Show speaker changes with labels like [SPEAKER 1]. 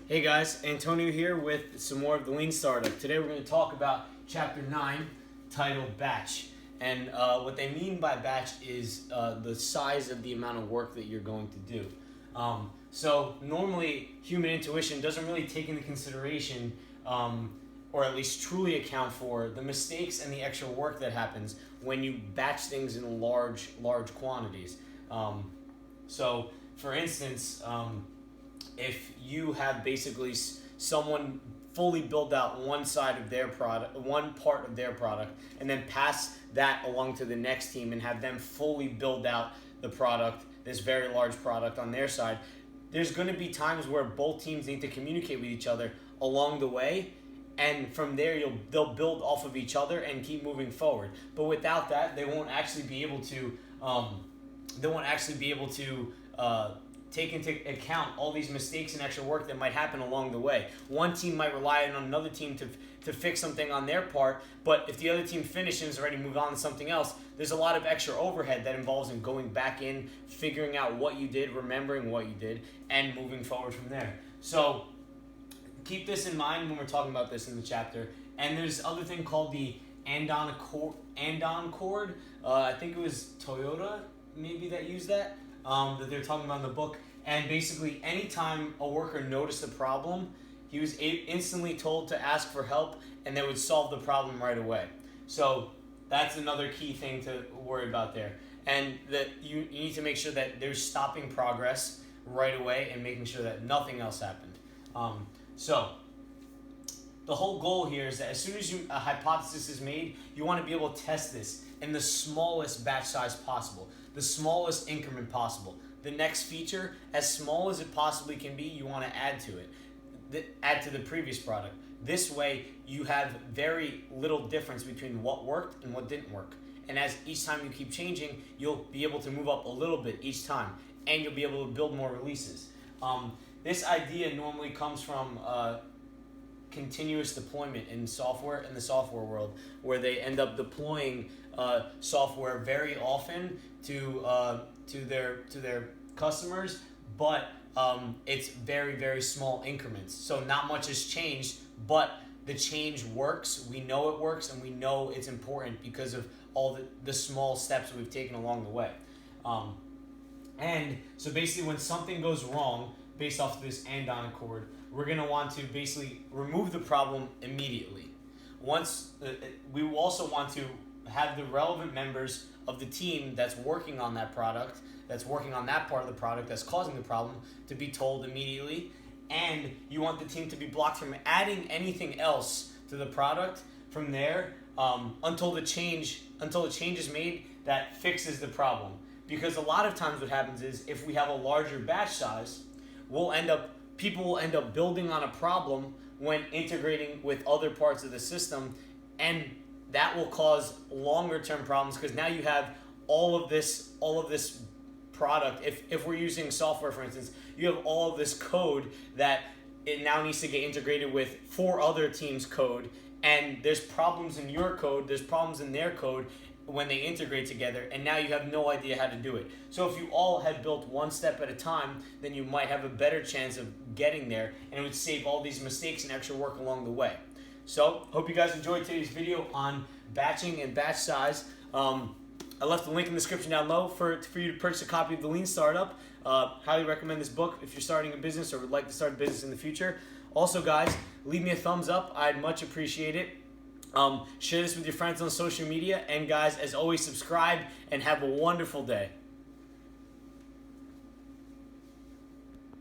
[SPEAKER 1] Hey guys, Antonio here with some more of the Lean Startup. Today we're going to talk about Chapter 9 titled Batch. And what they mean by batch is the size of the amount of work that you're going to do. So normally human intuition doesn't really take into consideration or at least truly account for the mistakes and the extra work that happens when you batch things in large quantities. So for instance, if you have basically someone fully build out one side of their product, one part of their product, and then pass that along to the next team and have them fully build out the product, this very large product on their side, there's going to be times where both teams need to communicate with each other along the way, and from there they'll build off of each other and keep moving forward. But without that, they won't actually be able to. Take into account all these mistakes and extra work that might happen along the way. One team might rely on another team to fix something on their part, but if the other team finishes and has already moved on to something else, there's a lot of extra overhead that involves in going back in, figuring out what you did, remembering what you did, and moving forward from there. So keep this in mind when we're talking about this in the chapter. And there's other thing called the Andon cord. I think it was Toyota maybe that used that they're talking about in the book. And basically, anytime a worker noticed a problem, he was instantly told to ask for help, and they would solve the problem right away. So that's another key thing to worry about there. And that you need to make sure that they're stopping progress right away and making sure that nothing else happened. So the whole goal here is that as soon as a hypothesis is made, you want to be able to test this in the smallest batch size possible, the smallest increment possible. The next feature, as small as it possibly can be, you want to add to it, add to the previous product. This way, you have very little difference between what worked and what didn't work. And as each time you keep changing, you'll be able to move up a little bit each time, and you'll be able to build more releases. This idea normally comes from continuous deployment in the software world, where they end up deploying software very often to their customers, but it's very small increments. So not much has changed, but the change works. We know it works, and we know it's important because of all the small steps we've taken along the way. And so basically, when something goes wrong based off of this andon accord, we're going to want to basically remove the problem immediately. We will also want to have the relevant members of the team that's working on that product, that's working on that part of the product that's causing the problem, to be told immediately. And you want the team to be blocked from adding anything else to the product from there until the change is made that fixes the problem. Because a lot of times what happens is, if we have a larger batch size, people will end up building on a problem when integrating with other parts of the system, and that will cause longer term problems because now you have all of this product. If we're using software, for instance, you have all of this code that it now needs to get integrated with 4 other teams' code, and there's problems in your code, there's problems in their code when they integrate together, and now you have no idea how to do it. So if you all had built one step at a time, then you might have a better chance of getting there, and it would save all these mistakes and extra work along the way. So hope you guys enjoyed today's video on batching and batch size. I left the link in the description down below for you to purchase a copy of The Lean Startup. Highly recommend this book if you're starting a business or would like to start a business in the future. Also, guys, leave me a thumbs up. I'd much appreciate it. Share this with your friends on social media. And guys, as always, subscribe and have a wonderful day.